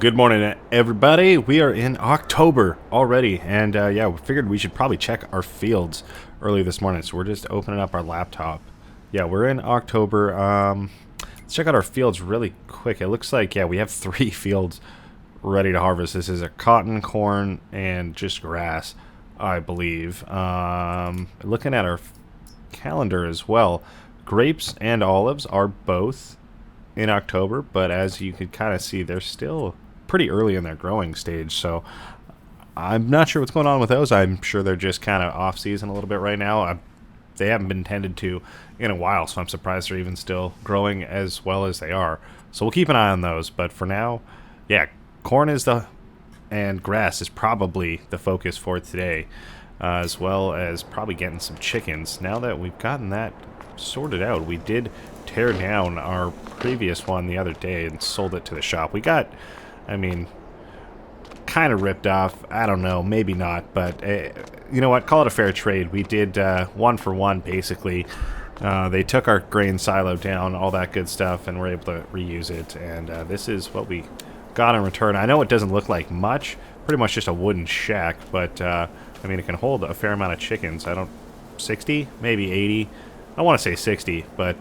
Good morning, everybody. We are in October already, and yeah, we figured we should probably check our fields early this morning, so we're just opening up our laptop. Yeah, we're in October. Let's check out our fields really quick. It looks like, yeah, we have 3 fields ready to harvest. This is a cotton, corn, and just grass, I believe. Looking at our calendar as well, grapes and olives are both in October, but as you could kind of see, they're still pretty early in their growing stage, so I'm not sure what's going on with those. I'm sure they're just kind of off season a little bit right now. They haven't been tended to in a while, so I'm surprised they're even still growing as well as they are. So we'll keep an eye on those, but for now, yeah, corn is and grass is probably the focus for today, as well as probably getting some chickens. Now that we've gotten that sorted out, we did tear down our previous one the other day and sold it to the shop. We got, I mean, kind of ripped off. I don't know, maybe not, but you know what, call it a fair trade. We did 1 for 1 basically. They took our grain silo down, all that good stuff, and we're able to reuse it, and this is what we got in return. I know it doesn't look like much, pretty much just a wooden shack, but I mean, it can hold a fair amount of chickens. 60, maybe 80. I want to say 60, but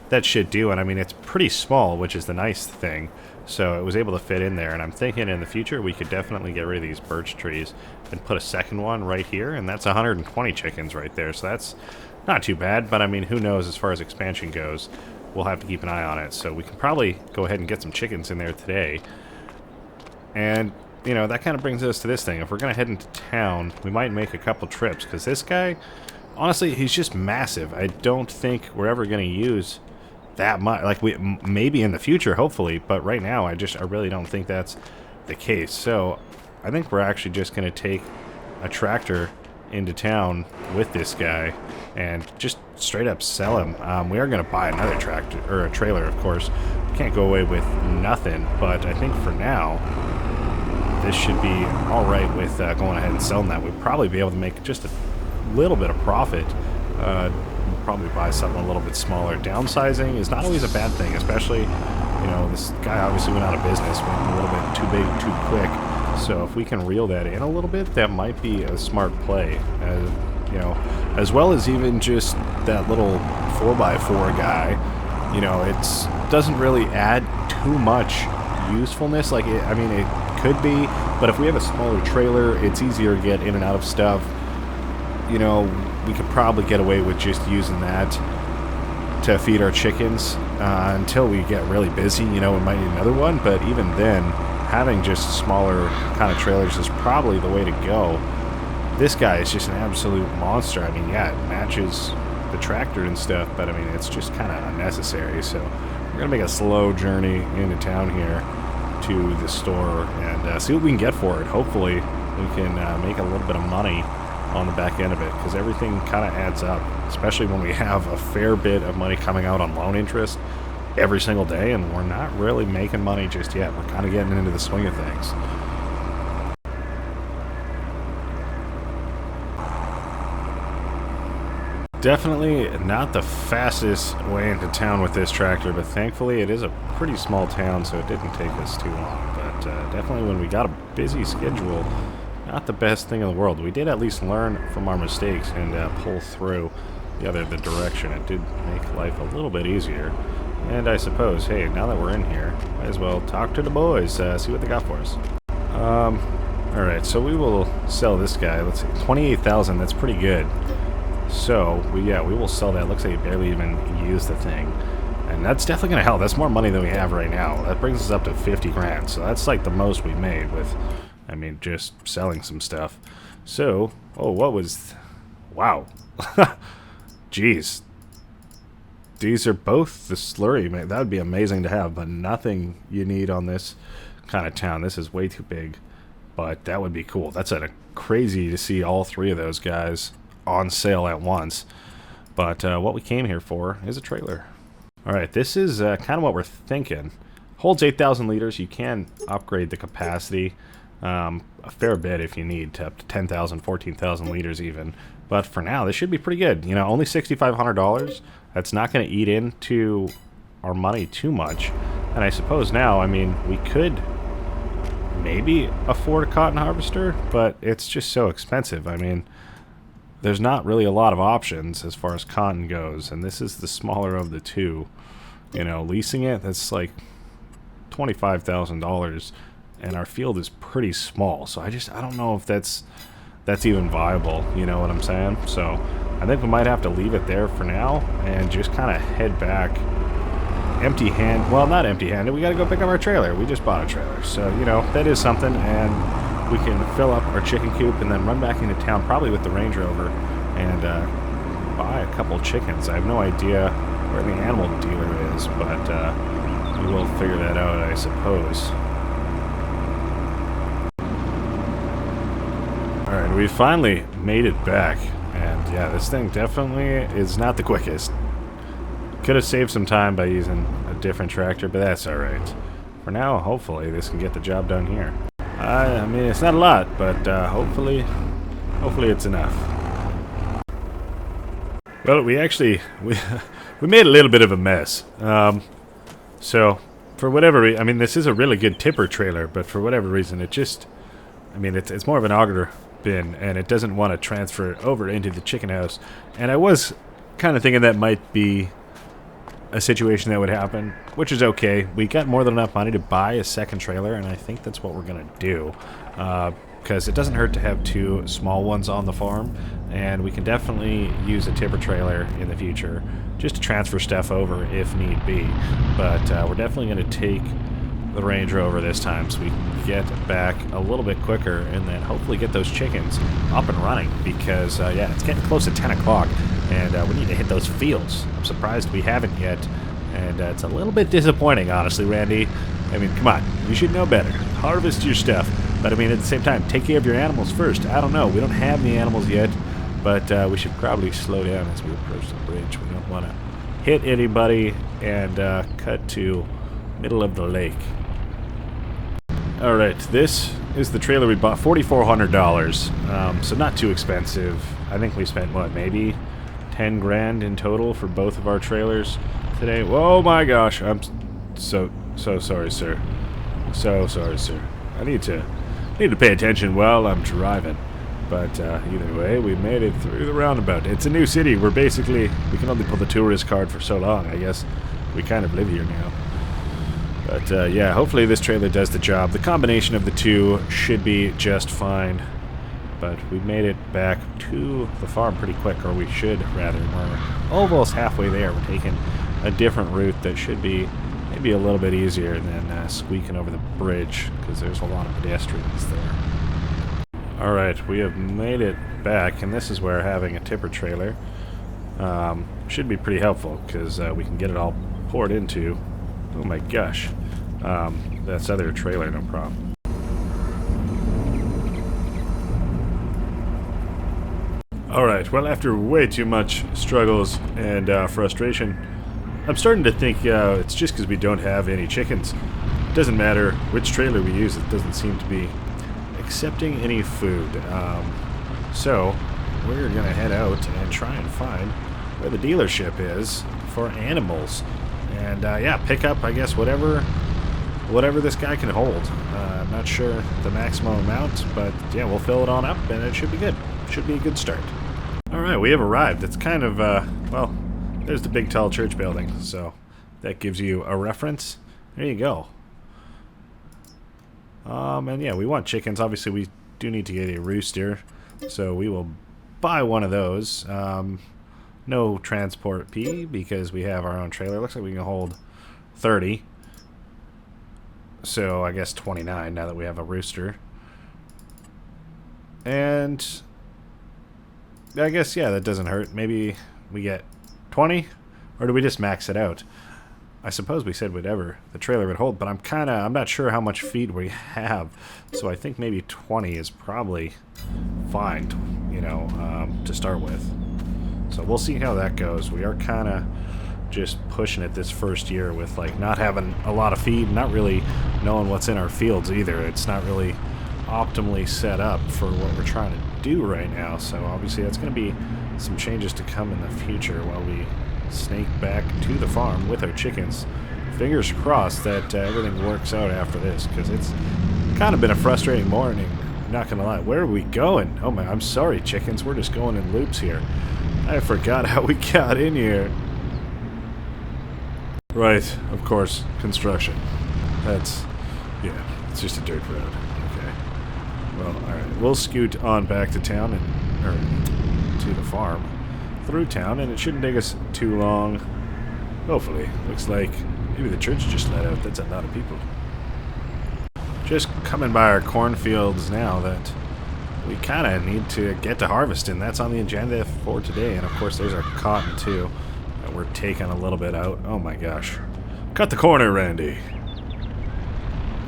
that should do. And I mean, it's pretty small, which is the nice thing. So it was able to fit in there. And I'm thinking in the future we could definitely get rid of these birch trees and put a second one right here. And that's 120 chickens right there. So that's not too bad. But I mean, who knows as far as expansion goes. We'll have to keep an eye on it. So we can probably go ahead and get some chickens in there today. And, you know, that kind of brings us to this thing. If we're going to head into town, we might make a couple trips. Because this guy, honestly, he's just massive. I don't think we're ever going to use that much. Like, maybe in the future, hopefully, but right now I really don't think that's the case. So I think we're actually just going to take a tractor into town with this guy and just straight up sell him. We are going to buy another tractor, or a trailer, of course. We can't go away with nothing, but I think for now this should be all right with going ahead and selling that. We'd probably be able to make just a little bit of profit. We'll probably buy something a little bit smaller. Downsizing is not always a bad thing, especially, you know, this guy obviously went out of business, went a little bit too big, too quick. So if we can reel that in a little bit, that might be a smart play. You know, as well as even just that little 4x4 guy. You know, it doesn't really add too much usefulness. Like, I mean, it could be, but if we have a smaller trailer, it's easier to get in and out of stuff. You know, we could probably get away with just using that to feed our chickens until we get really busy. You know, we might need another one, but even then, having just smaller kind of trailers is probably the way to go. This guy is just an absolute monster. I mean, yeah, it matches the tractor and stuff, but I mean, it's just kind of unnecessary. So we're going to make a slow journey into town here to the store and see what we can get for it. Hopefully, we can make a little bit of money on the back end of it, because everything kind of adds up, especially when we have a fair bit of money coming out on loan interest every single day, and we're not really making money just yet. We're kind of getting into the swing of things. Definitely not the fastest way into town with this tractor, but thankfully it is a pretty small town, so it didn't take us too long. But definitely when we got a busy schedule, not the best thing in the world. We did at least learn from our mistakes and pull through the other direction. It did make life a little bit easier. And I suppose, hey, now that we're in here, might as well talk to the boys, see what they got for us. Alright, so we will sell this guy. Let's see, 28,000, that's pretty good. So, we will sell that. Looks like he barely even used the thing. And that's definitely going to help. That's more money than we have right now. That brings us up to 50 grand. So that's like the most we made with, I mean, just selling some stuff. So, oh, what was... Wow. Jeez. These are both the slurry. Man, that would be amazing to have, but nothing you need on this kind of town. This is way too big, but that would be cool. That's crazy to see all 3 of those guys on sale at once. But what we came here for is a trailer. Alright, this is kind of what we're thinking. Holds 8,000 liters. You can upgrade the capacity a fair bit if you need, to up to 10,000, 14,000 liters even. But for now, this should be pretty good. You know, only $6,500. That's not going to eat into our money too much. And I suppose now, I mean, we could maybe afford a cotton harvester, but it's just so expensive. I mean, there's not really a lot of options as far as cotton goes, and this is the smaller of the two. You know, leasing it, that's like $25,000, and our field is pretty small, so I don't know if that's even viable, you know what I'm saying? So I think we might have to leave it there for now and just kind of head back empty hand. Well, not empty handed, we got to go pick up our trailer. We just bought a trailer, so you know, that is something, and we can fill up our chicken coop and then run back into town, probably with the Range Rover, and buy a couple chickens. I have no idea where the animal dealer is, but we will figure that out, I suppose. Alright, we finally made it back, and yeah, this thing definitely is not the quickest. Could have saved some time by using a different tractor, but that's alright. For now, hopefully this can get the job done here. I mean, it's not a lot, but hopefully it's enough. Well, we made a little bit of a mess. So, for whatever reason, I mean, this is a really good tipper trailer, but for whatever reason, it just, I mean, it's more of an auger bin, and it doesn't want to transfer over into the chicken house. And I was kind of thinking that might be a situation that would happen, which is okay. We got more than enough money to buy a second trailer, and I think that's what we're going to do. Because it doesn't hurt to have two small ones on the farm, and we can definitely use a tipper trailer in the future just to transfer stuff over if need be. But we're definitely going to take the Range Rover this time so we can get back a little bit quicker and then hopefully get those chickens up and running, because yeah, it's getting close to 10 o'clock and we need to hit those fields. I'm surprised we haven't yet, and it's a little bit disappointing, honestly, Randy. I mean, come on, you should know better. Harvest your stuff, but I mean, at the same time, take care of your animals first. I don't know, we don't have any animals yet, but we should probably slow down as we approach the bridge. We don't want to hit anybody and cut to middle of the lake. Alright, this is the trailer we bought, $4,400, so not too expensive. I think we spent, what, maybe 10 grand in total for both of our trailers today. Oh my gosh, I'm so sorry, sir. So sorry, sir. I need to pay attention while I'm driving. But either way, we made it through the roundabout. It's a new city. We can only pull the tourist card for so long. I guess we kind of live here now. But yeah, hopefully this trailer does the job. The combination of the two should be just fine. But we made it back to the farm pretty quick, or we should, rather. We're almost halfway there. We're taking a different route that should be maybe a little bit easier than squeaking over the bridge, because there's a lot of pedestrians there. Alright, we have made it back, and this is where having a tipper trailer should be pretty helpful, because we can get it all poured into. Oh my gosh. That's other trailer, no problem. Alright, well, after way too much struggles and frustration, I'm starting to think it's just because we don't have any chickens. It doesn't matter which trailer we use, it doesn't seem to be accepting any food. So, we're going to head out and try and find where the dealership is for animals. And yeah, pick up, I guess, whatever this guy can hold. I'm not sure the maximum amount, but yeah, we'll fill it on up and it should be good. Should be a good start. Alright, we have arrived. It's kind of, well, there's the big tall church building, so that gives you a reference. There you go. And yeah, we want chickens. Obviously, we do need to get a rooster, so we will buy one of those. No transport P because we have our own trailer. Looks like we can hold 30. So I guess 29 now that we have a rooster. And I guess, yeah, that doesn't hurt. Maybe we get 20? Or do we just max it out? I suppose we said whatever the trailer would hold, but I'm not sure how much feed we have. So I think maybe 20 is probably fine, you know, to start with. So we'll see how that goes. We are kind of just pushing it this first year with like not having a lot of feed, not really knowing what's in our fields either. It's not really optimally set up for what we're trying to do right now. So obviously that's going to be some changes to come in the future while we snake back to the farm with our chickens. Fingers crossed that everything works out after this, because it's Kind of been a frustrating morning, not gonna lie. Where are we going? Oh man, I'm sorry, chickens. We're just going in loops here. I forgot how we got in here. Right, of course, construction. That's, yeah, it's just a dirt road. Okay. Well, alright. We'll scoot on back to town, or to the farm. Through town, and it shouldn't take us too long. Hopefully. Looks like maybe the church just let out. That's a lot of people. Just coming by our cornfields now that we kind of need to get to harvesting. That's on the agenda for today. And of course, there's our cotton too that we're taking a little bit out. Oh my gosh. Cut the corner, Randy.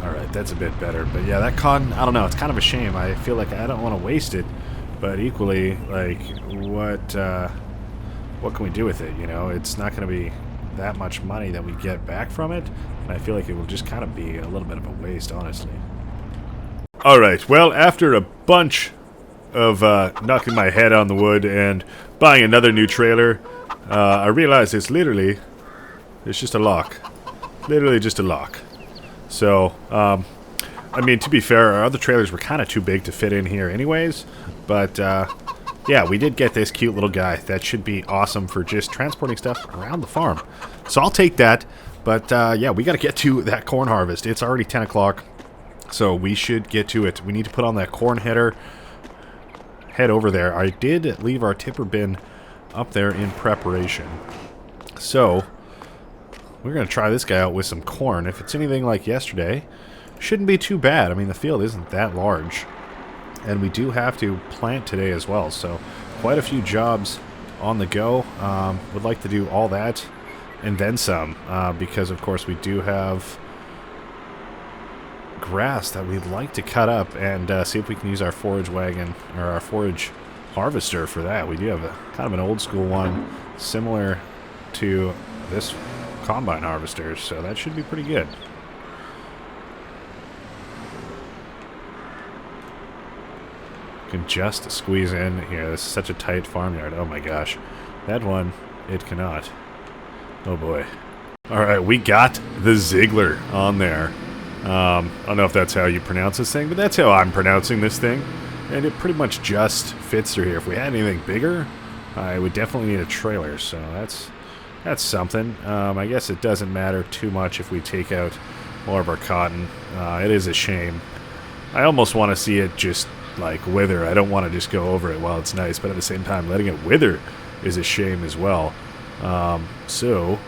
Alright, that's a bit better. But yeah, that cotton, I don't know. It's kind of a shame. I feel like I don't want to waste it. But equally, like, what can we do with it? You know, it's not going to be that much money that we get back from it. And I feel like it will just kind of be a little bit of a waste, honestly. Alright, well, after a bunch of knocking my head on the wood and buying another new trailer, I realized it's just a lock. Literally just a lock. So, I mean, to be fair, our other trailers were kind of too big to fit in here anyways. But, yeah, we did get this cute little guy. That should be awesome for just transporting stuff around the farm. So I'll take that. But, yeah, we got to get to that corn harvest. It's already 10 o'clock, so we should get to it. We need to put on that corn header. Head over there. I did leave our tipper bin up there in preparation. So, we're going to try this guy out with some corn. If it's anything like yesterday, shouldn't be too bad. I mean, the field isn't that large. And we do have to plant today as well, so quite a few jobs on the go. Would like to do all that and then some, because of course we do have grass that we'd like to cut up and see if we can use our forage wagon or our forage harvester for that. We do have a kind of an old school one similar to this combine harvester, so that should be pretty good. Can just squeeze in here. This is such a tight farmyard. Oh my gosh. That one, it cannot. Oh boy. Alright, we got the Ziegler on there. I don't know if that's how you pronounce this thing, but that's how I'm pronouncing this thing. And it pretty much just fits through here. If we had anything bigger, I would definitely need a trailer, so that's something. I guess it doesn't matter too much if we take out more of our cotton. It is a shame. I almost want to see it just like wither. I don't want to just go over it while it's nice, but at the same time letting it wither is a shame as well. So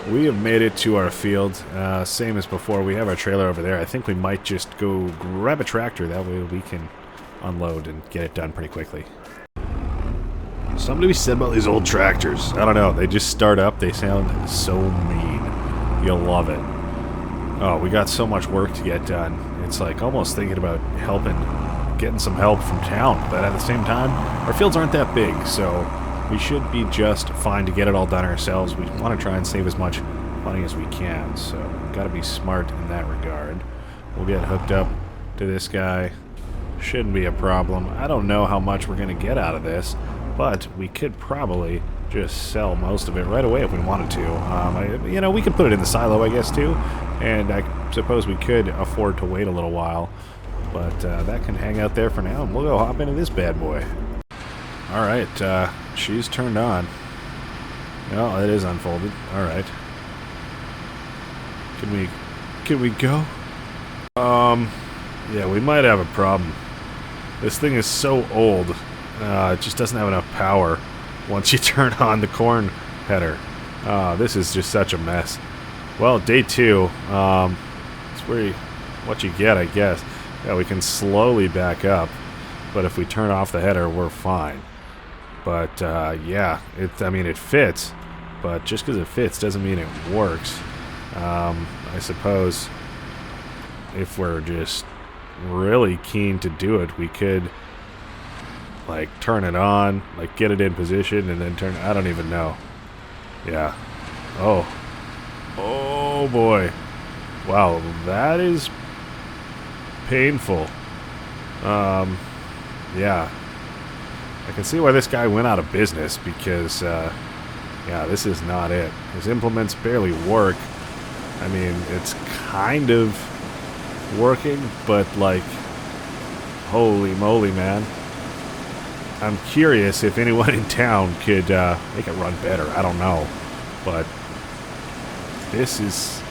we have made it to our field, same as before. We have our trailer over there. I think we might just go grab a tractor, that way we can unload and get it done pretty quickly. Somebody said about these old tractors, I don't know, they just start up, they sound so mean. You'll love it. Oh, we got so much work to get done. It's like almost thinking about getting some help from town, but at the same time, our fields aren't that big, so we should be just fine to get it all done ourselves. We want to try and save as much money as we can, so got to be smart in that regard. We'll get hooked up to this guy. Shouldn't be a problem. I don't know how much we're going to get out of this, but we could probably just sell most of it right away if we wanted to. You know, we could put it in the silo, I guess, too, and I suppose we could afford to wait a little while. But that can hang out there for now, and we'll go hop into this bad boy. Alright, she's turned on. No, it is unfolded. Alright. Can we go? Yeah, we might have a problem. This thing is so old, it just doesn't have enough power once you turn on the corn header. This is just such a mess. Well, day 2, it's what you get, I guess. Yeah, we can slowly back up, but if we turn off the header, we're fine. But, yeah, I mean, it fits, but just because it fits doesn't mean it works. I suppose if we're just really keen to do it, we could, like, turn it on, like, get it in position, and then turn, I don't even know. Yeah. Oh. Oh, boy. Wow, that is painful. Yeah. I can see why this guy went out of business, because, yeah, this is not it. His implements barely work. I mean, it's kind of working, but like, holy moly, man. I'm curious if anyone in town could make it run better. I don't know, but this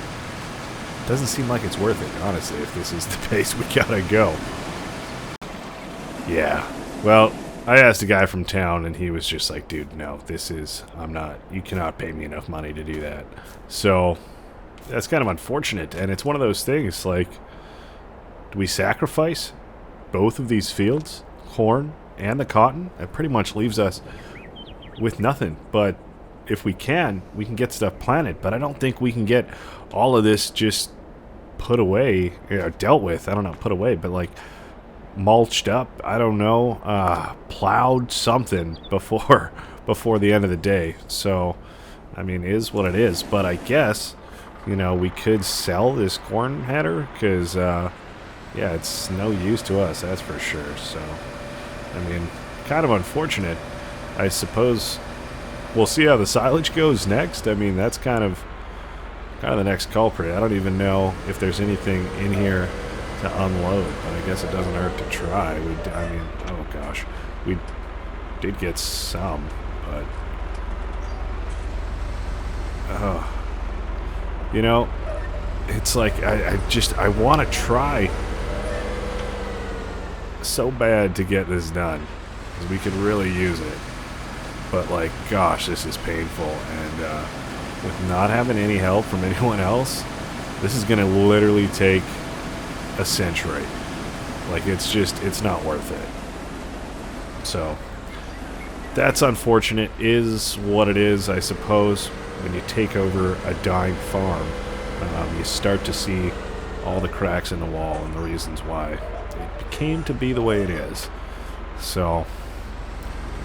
doesn't seem like it's worth it, honestly, if this is the pace we gotta go. Yeah, well, I asked a guy from town, and he was just like, dude, no, you cannot pay me enough money to do that. So, that's kind of unfortunate, and it's one of those things, like, do we sacrifice both of these fields, corn and the cotton? It pretty much leaves us with nothing, but if we can get stuff planted, but I don't think we can get all of this just put away, dealt with, I don't know, put away, but like, mulched up, I don't know, plowed, something before the end of the day. So, I mean, it is what it is, but I guess, you know, we could sell this corn header, because, yeah, it's no use to us, that's for sure. So, I mean, kind of unfortunate. I suppose we'll see how the silage goes next. I mean, that's kind of the next culprit. I don't even know if there's anything in here to unload, but I guess it doesn't hurt to try. I mean, oh gosh, we did get some, but you know, it's like I want to try so bad to get this done, because we could really use it, but like, gosh, this is painful, and with not having any help from anyone else, this is gonna literally take a century. Like, it's not worth it. So that's unfortunate, is what it is, I suppose. When you take over a dying farm, you start to see all the cracks in the wall and the reasons why it came to be the way it is. So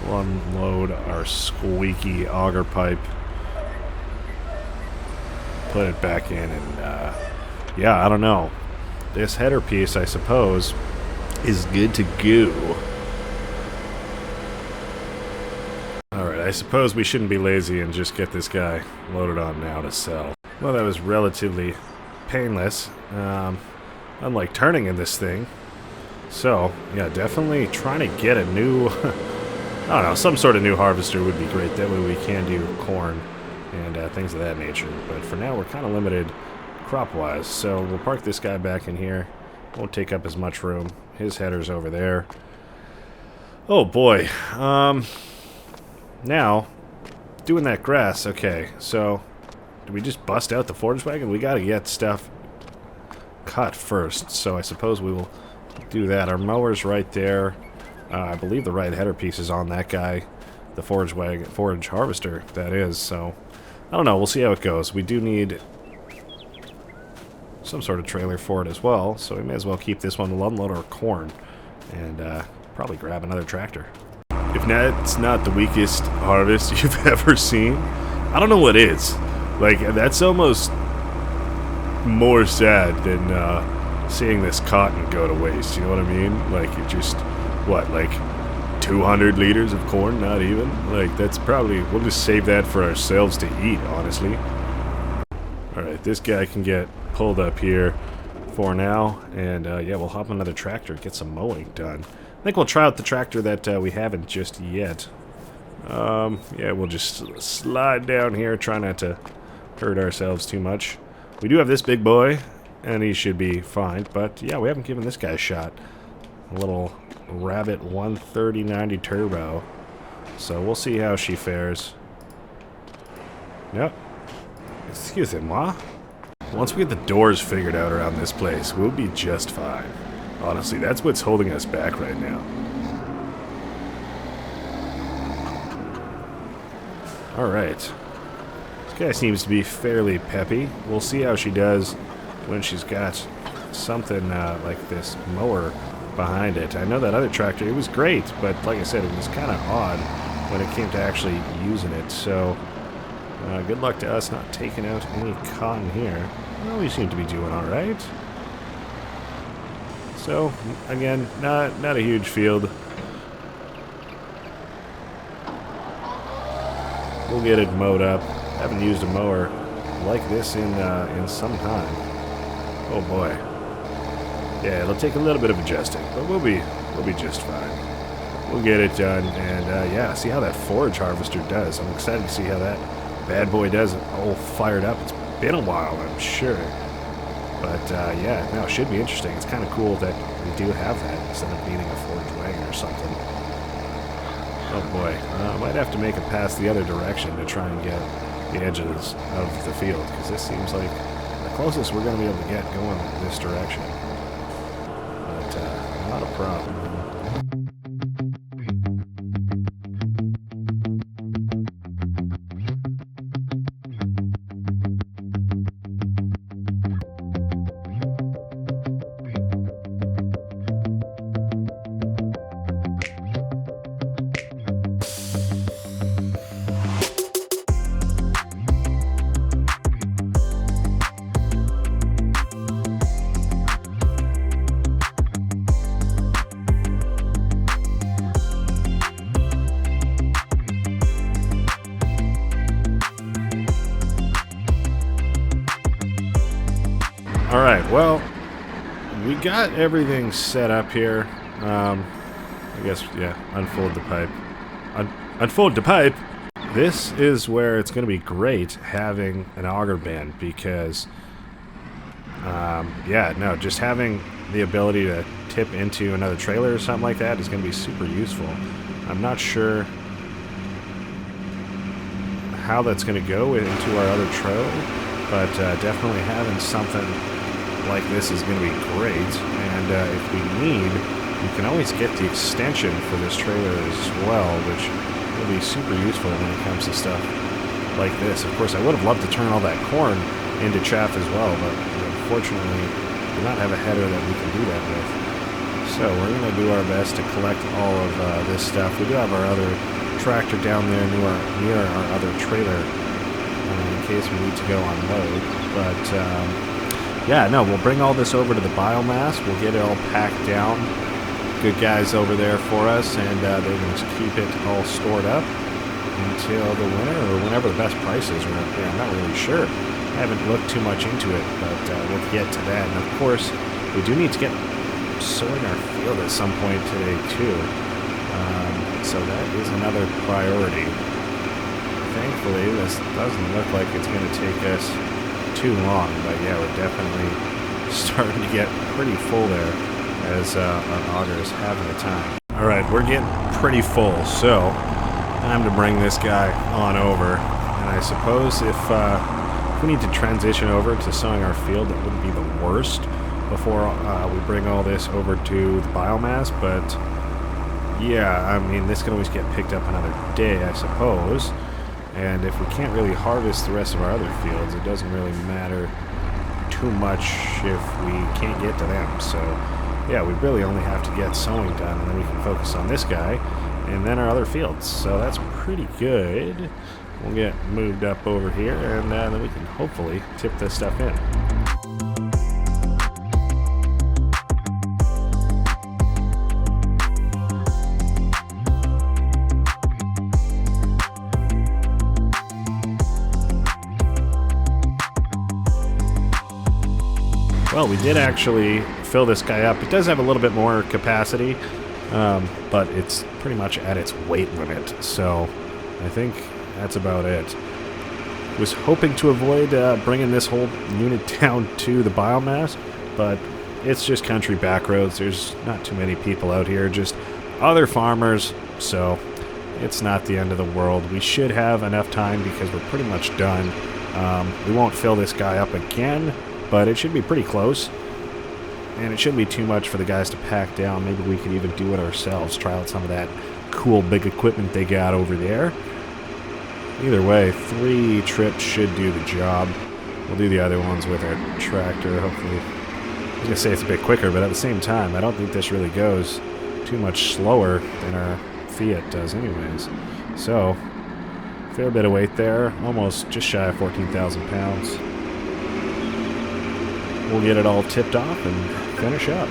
we'll unload our squeaky auger pipe, put it back in, and yeah, I don't know. This header piece, I suppose, is good to go. Alright, I suppose we shouldn't be lazy and just get this guy loaded on now to sell. Well, that was relatively painless, unlike turning in this thing. So, yeah, definitely trying to get a new, I don't know, some sort of new harvester would be great. That way we can do corn and things of that nature. But for now, we're kind of limited crop-wise, so we'll park this guy back in here. Won't take up as much room. His header's over there. Oh boy. Now, doing that grass. Okay, so do we just bust out the forage wagon? We gotta get stuff cut first, so I suppose we will do that. Our mower's right there. I believe the right header piece is on that guy, the forage harvester, that is. So I don't know. We'll see how it goes. We do need some sort of trailer for it as well, so we may as well keep this one. We'll unload our corn and probably grab another tractor. If that's not the weakest harvest you've ever seen, I don't know what is. Like, that's almost more sad than seeing this cotton go to waste, you know what I mean? Like, it just, what, like 200 liters of corn? Not even. Like, that's probably, we'll just save that for ourselves to eat, honestly. Alright, this guy can get pulled up here for now, and yeah, we'll hop on another tractor, get some mowing done. I think we'll try out the tractor that we haven't just yet. Yeah, we'll just slide down here, try not to hurt ourselves too much. We do have this big boy, and he should be fine, but yeah, we haven't given this guy a shot. A little Rabbit 130/90 Turbo. So we'll see how she fares. Yep. Excusez-moi. Once we get the doors figured out around this place, we'll be just fine. Honestly, that's what's holding us back right now. Alright. This guy seems to be fairly peppy. We'll see how she does when she's got something like this mower behind it. I know that other tractor, it was great, but like I said, it was kind of odd when it came to actually using it. So, good luck to us not taking out any cotton here. Well, we seem to be doing alright. So, again, not a huge field. We'll get it mowed up. Haven't used a mower like this in some time. Oh boy. Yeah, it'll take a little bit of adjusting, but we'll be just fine. We'll get it done, and yeah, see how that forage harvester does. I'm excited to see how that bad boy does. All fired up. It's been a while, I'm sure. But yeah, no, it should be interesting. It's kind of cool that we do have that instead of needing a forage wagon or something. Oh boy, I might have to make it past the other direction to try and get the edges of the field, because this seems like the closest we're going to be able to get going this direction. But not a problem. Alright, well, we got everything set up here. I guess, yeah, unfold the pipe. Unfold the pipe! This is where it's going to be great having an auger band because, yeah, no, just having the ability to tip into another trailer or something like that is going to be super useful. I'm not sure how that's going to go into our other trailer, but definitely having something like this is going to be great, and if we need, we can always get the extension for this trailer as well, which will be super useful when it comes to stuff like this. Of course, I would have loved to turn all that corn into chaff as well, but unfortunately, we do not have a header that we can do that with. So we're going to do our best to collect all of this stuff. We do have our other tractor down there near our other trailer in case we need to go on load, but yeah, no, we'll bring all this over to the biomass. We'll get it all packed down. Good guys over there for us, and they're going to keep it all stored up until the winter or whenever the best price is. Yeah, I'm not really sure. I haven't looked too much into it, but we'll get to that. And of course, we do need to get sowing our field at some point today too. So that is another priority. Thankfully, this doesn't look like it's going to take us too long, but yeah, we're definitely starting to get pretty full there as our auger is having a time. Alright, we're getting pretty full, so time to bring this guy on over. And I suppose if we need to transition over to sowing our field, that wouldn't be the worst before we bring all this over to the biomass, but yeah, I mean, this can always get picked up another day, I suppose. And if we can't really harvest the rest of our other fields, it doesn't really matter too much if we can't get to them. So, yeah, we really only have to get sowing done, and then we can focus on this guy, and then our other fields. So that's pretty good. We'll get moved up over here, and then we can hopefully tip this stuff in. Well, we did actually fill this guy up. It does have a little bit more capacity, but it's pretty much at its weight limit, so I think that's about it. Was hoping to avoid bringing this whole unit down to the biomass, but it's just country back roads. There's not too many people out here, just other farmers, so it's not the end of the world. We should have enough time because we're pretty much done. We won't fill this guy up again, but it should be pretty close, and it shouldn't be too much for the guys to pack down. Maybe we could even do it ourselves, try out some of that cool big equipment they got over there. Either way, 3 trips should do the job. We'll do the other ones with our tractor, hopefully. I was going to say it's a bit quicker, but at the same time, I don't think this really goes too much slower than our Fiat does anyways. So, fair bit of weight there, almost just shy of 14,000 pounds. We'll get it all tipped off and finish up.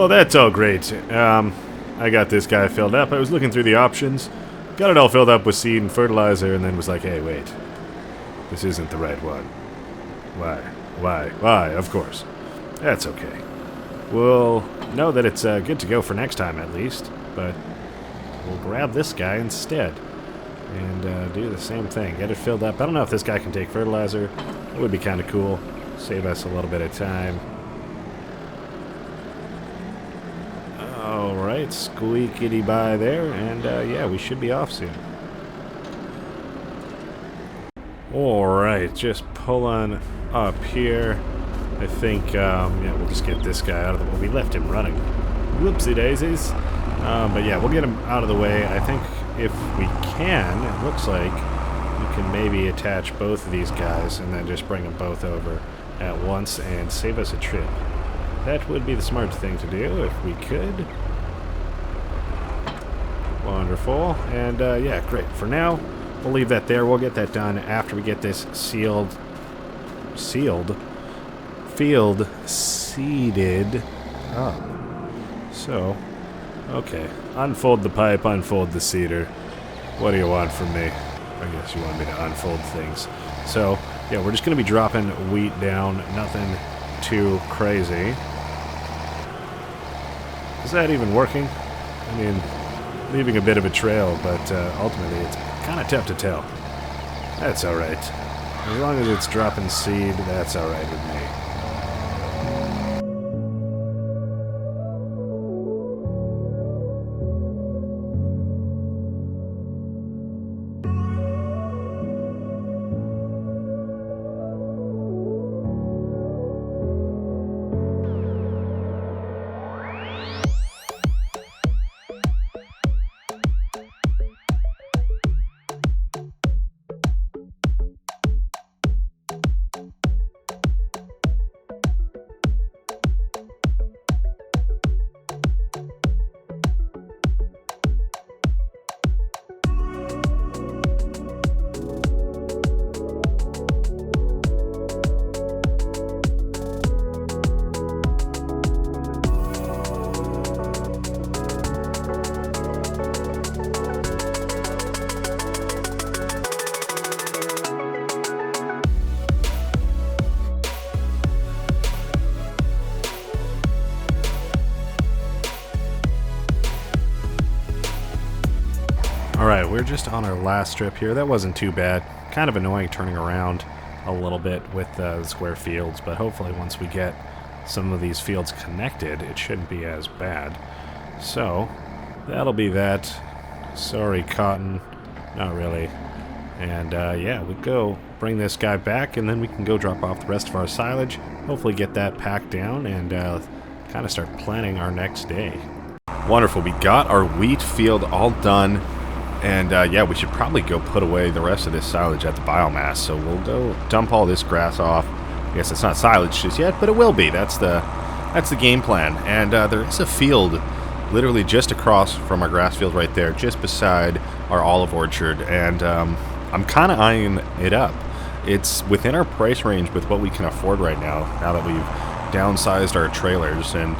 Well, that's all great. I got this guy filled up. I was looking through the options, got it all filled up with seed and fertilizer, and then was like, hey, wait. This isn't the right one. Why? Of course. That's okay. We'll know that it's good to go for next time, at least, but we'll grab this guy instead and do the same thing. Get it filled up. I don't know if this guy can take fertilizer. It would be kind of cool. Save us a little bit of time. Alright, squeakity by there, and yeah, we should be off soon. Alright, just pulling up here. I think, yeah, we'll just get this guy out of the way. We left him running. Whoopsie daisies. But yeah, we'll get him out of the way. I think if we can, it looks like we can maybe attach both of these guys and then just bring them both over at once and save us a trip. That would be the smart thing to do if we could. Wonderful. And yeah, great. For now, we'll leave that there. We'll get that done after we get this field seeded. Oh. So, okay. Unfold the pipe, unfold the cedar. What do you want from me? I guess you want me to unfold things. So, yeah, we're just going to be dropping wheat down. Nothing too crazy. Is that even working? I mean, leaving a bit of a trail, but ultimately it's kind of tough to tell. That's alright. As long as it's dropping seed, that's alright with me. Alright, we're just on our last strip here. That wasn't too bad. Kind of annoying turning around a little bit with the square fields, but hopefully once we get some of these fields connected, it shouldn't be as bad. So, that'll be that. Sorry, cotton. Not really. And yeah, we'll go bring this guy back, and then we can go drop off the rest of our silage. Hopefully get that packed down and kind of start planning our next day. Wonderful. We got our wheat field all done. And yeah, we should probably go put away the rest of this silage at the biomass. So we'll go dump all this grass off. I guess it's not silage just yet, but it will be. That's the game plan. And there is a field literally just across from our grass field right there, just beside our olive orchard. And I'm kind of eyeing it up. It's within our price range with what we can afford right now that we've downsized our trailers. And,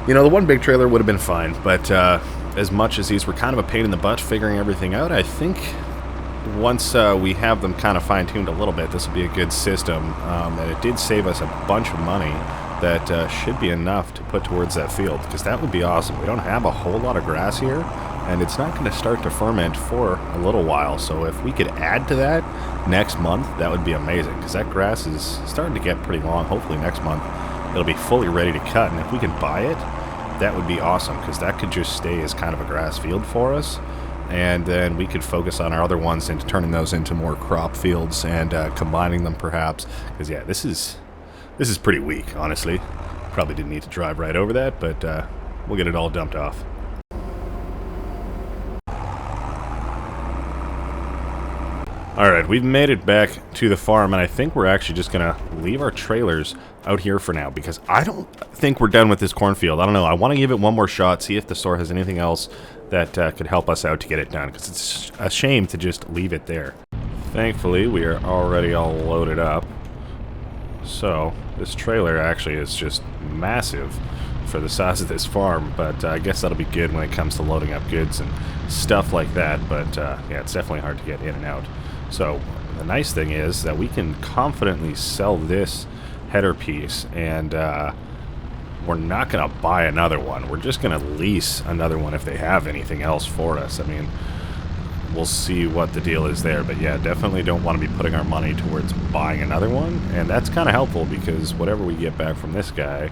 you know, the one big trailer would have been fine, but as much as these were kind of a pain in the butt figuring everything out, I think once we have them kind of fine-tuned a little bit, this will be a good system. And it did save us a bunch of money that should be enough to put towards that field, because that would be awesome. We don't have a whole lot of grass here, and it's not going to start to ferment for a little while. So if we could add to that next month, that would be amazing, because that grass is starting to get pretty long. Hopefully next month it'll be fully ready to cut, and if we can buy it, that would be awesome, because that could just stay as kind of a grass field for us, and then we could focus on our other ones and turning those into more crop fields and combining them perhaps, because yeah, this is pretty weak, honestly. Probably didn't need to drive right over that, but we'll get it all dumped off. Alright, we've made it back to the farm, and I think we're actually just going to leave our trailers out here for now, because I don't think we're done with this cornfield. I don't know. I want to give it one more shot, see if the store has anything else that could help us out to get it done, because it's a shame to just leave it there. Thankfully, we are already all loaded up. So, this trailer actually is just massive. for the size of this farm, but I guess that'll be good when it comes to loading up goods and stuff like that. But yeah, it's definitely hard to get in and out. So the nice thing is that we can confidently sell this header piece, and we're not going to buy another one. We're just going to lease another one if they have anything else for us. I mean, we'll see what the deal is there. But yeah, definitely don't want to be putting our money towards buying another one. And that's kind of helpful because whatever we get back from this guy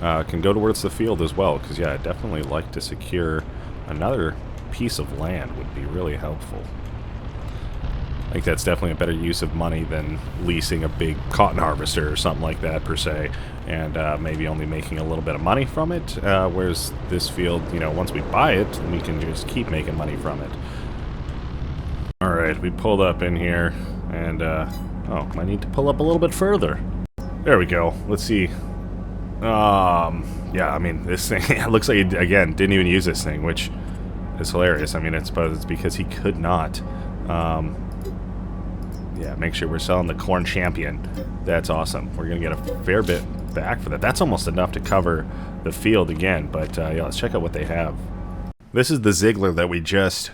can go towards the field as well. Because yeah, I'd definitely like to secure another piece of land would be really helpful. I think that's definitely a better use of money than leasing a big cotton harvester or something like that, per se, and maybe only making a little bit of money from it, whereas this field, you know, once we buy it, we can just keep making money from it. Alright, we pulled up in here, and, oh, I need to pull up a little bit further. There we go. Let's see. Yeah, I mean, this thing, it looks like he, again, didn't even use this thing, which is hilarious. I mean, I suppose it's because he could not, yeah, make sure we're selling the Corn Champion. That's awesome. We're going to get a fair bit back for that. That's almost enough to cover the field again, but yeah, let's check out what they have. This is the Ziegler that we just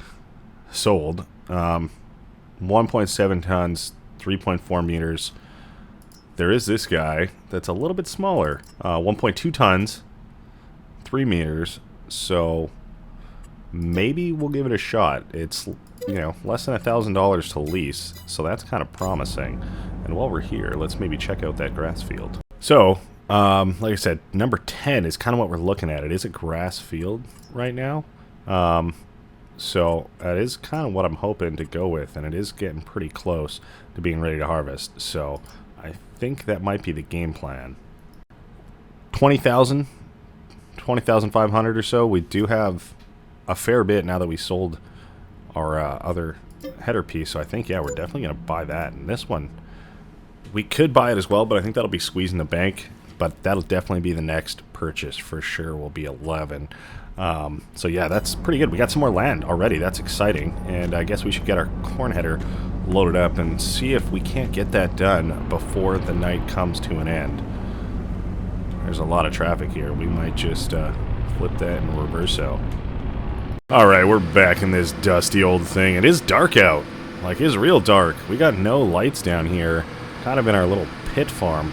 sold. 1.7 tons, 3.4 meters. There is this guy that's a little bit smaller. 1.2 tons, 3 meters. So maybe we'll give it a shot. It's, you know, less than $1,000 to lease, so that's kind of promising. And while we're here, let's maybe check out that grass field. So, like I said, number 10 is kind of what we're looking at. It is a grass field right now. So that is kind of what I'm hoping to go with, and it is getting pretty close to being ready to harvest. So I think that might be the game plan. 20,000, 20,500 or so. We do have a fair bit now that we sold our other header piece, so I think, yeah, we're definitely going to buy that. And this one, we could buy it as well, but I think that'll be squeezing the bank. But that'll definitely be the next purchase for sure, will be 11. So yeah, that's pretty good. We got some more land already. That's exciting. And I guess we should get our corn header loaded up and see if we can't get that done before the night comes to an end. There's a lot of traffic here. We might just flip that in reverso. Alright, we're back in this dusty old thing. It is dark out. Like, it's real dark. We got no lights down here. Kind of in our little pit farm.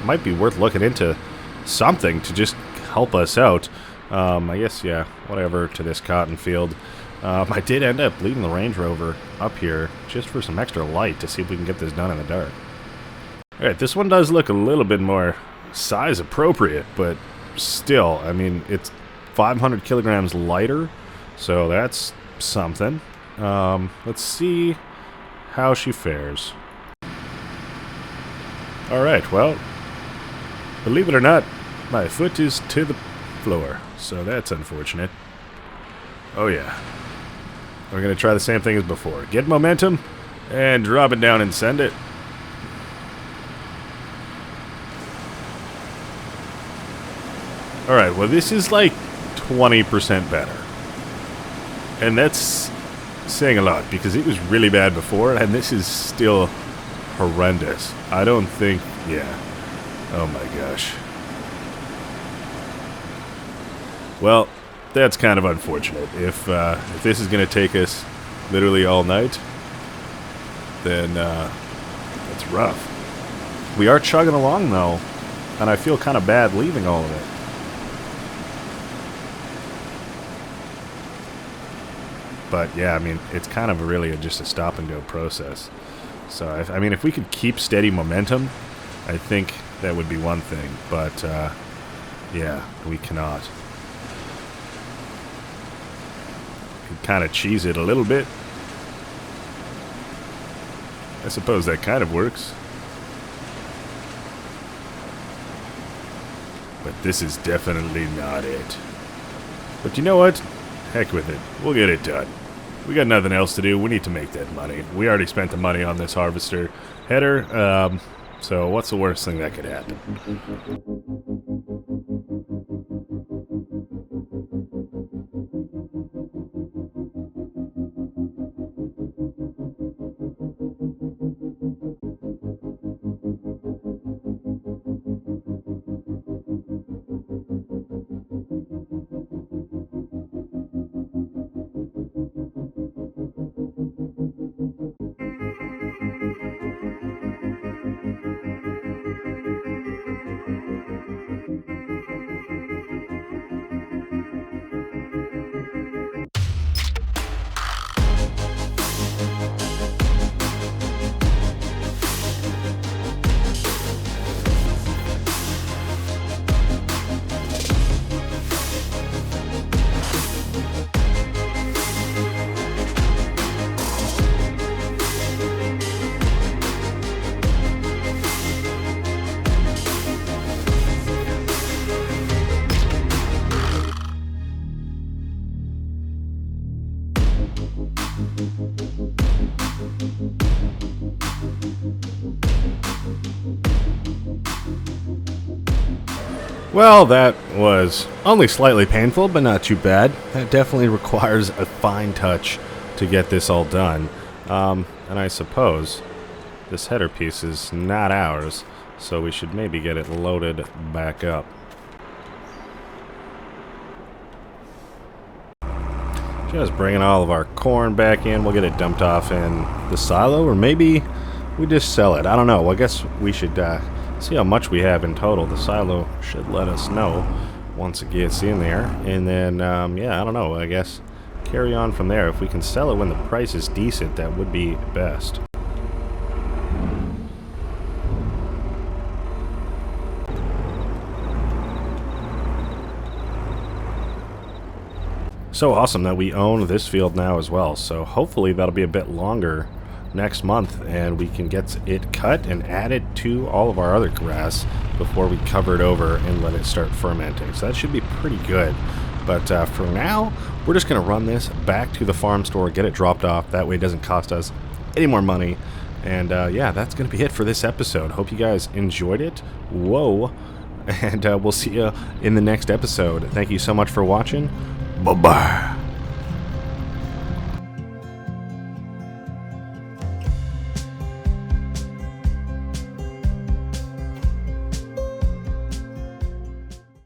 Might be worth looking into something to just help us out. I guess, yeah, whatever to this cotton field. I did end up leaving the Range Rover up here just for some extra light to see if we can get this done in the dark. Alright, this one does look a little bit more size appropriate, but still, I mean, it's 500 kilograms lighter. So that's something. Let's see how she fares. Alright, well, believe it or not, my foot is to the floor, so that's unfortunate. Oh yeah. We're going to try the same thing as before. Get momentum, and drop it down and send it. Alright, well this is like 20% better. And that's saying a lot, because it was really bad before, and this is still horrendous. I don't think, yeah. Oh my gosh. Well, that's kind of unfortunate. If this is going to take us literally all night, then that's rough. We are chugging along, though, and I feel kind of bad leaving all of it. But yeah, I mean, it's kind of really just a stop and go process. So, I mean, if we could keep steady momentum, I think that would be one thing. But, yeah, we cannot. We can kind of cheese it a little bit. I suppose that kind of works. But this is definitely not it. But you know what? Heck with it. We'll get it done. We got nothing else to do. We need to make that money. We already spent the money on this harvester header, so what's the worst thing that could happen? Well, that was only slightly painful, but not too bad. That definitely requires a fine touch to get this all done. And I suppose this header piece is not ours, so we should maybe get it loaded back up. Just bringing all of our corn back in. We'll get it dumped off in the silo, or maybe we just sell it. I don't know. I guess we should see how much we have in total. The silo should let us know once it gets in there. And then, yeah, I don't know. I guess carry on from there. If we can sell it when the price is decent, that would be best. So awesome that we own this field now as well. So hopefully that'll be a bit longer next month, and we can get it cut and added to all of our other grass before we cover it over and let it start fermenting. So that should be pretty good. But for now, we're just going to run this back to the farm store, get it dropped off. That way it doesn't cost us any more money. And yeah, that's going to be it for this episode. Hope you guys enjoyed it. Whoa. And we'll see you in the next episode. Thank you so much for watching. Bye-bye.